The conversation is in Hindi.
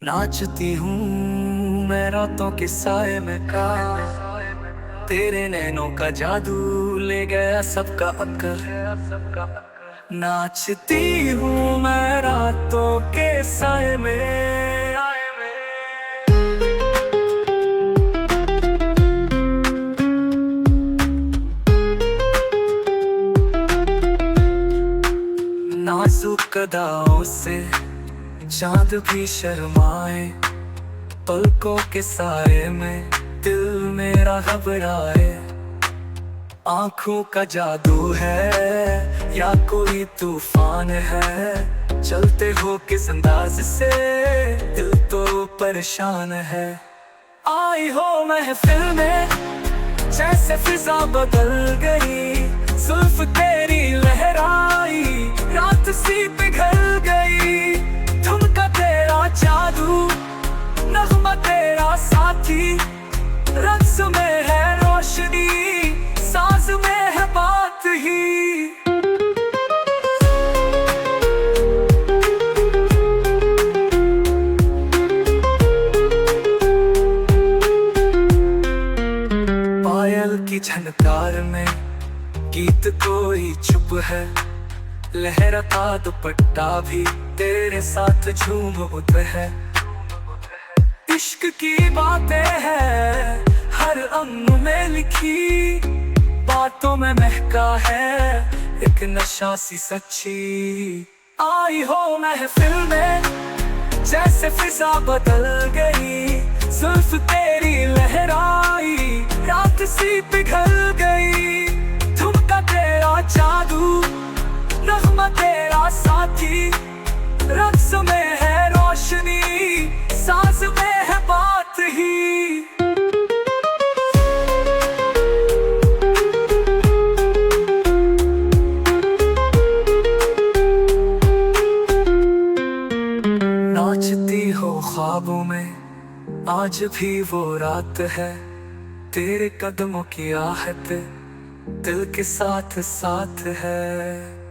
नाचती हूँ मैं रातों के साए में का, तेरे नैनों का जादू ले गया सबका अक्ल। नाचती हूँ मैं रातों के साए में। नाजुक अदाओं से चांद भी शर्माए, पलकों के साए में दिल मेरा घबराए। आंखों का जादू है या कोई तूफान है, चलते हो किस अंदाज से दिल तो परेशान है। आई हो महफिल में जैसे फिजा बदल गई, जुल्फ तेरी लहराई रात सी पिघल गई। ठुमका तेरा जादू, नगमा तेरा साथी, रक्स में है रोशनी, सांस में है बात ही। पायल की झनकार में गीत कोई चुप है, लहरता दुपट्टा भी तेरे साथ झूम उठे है। इश्क की बातें हैं हर अंग में लिखी, बातों में महका है एक नशा सी सच्ची। आई हो महफिल में जैसे फिजा बदल गई, जुल्फ तेरी लहराई रात सी पिघल गई। ठुमका तेरा जादू, नगमा तेरा साथी, रक्स में है रोशनी, सांस में है बात ही। नाचती हो ख्वाबों में आज भी वो रात है, तेरे कदमों की आहट दिल के साथ साथ है।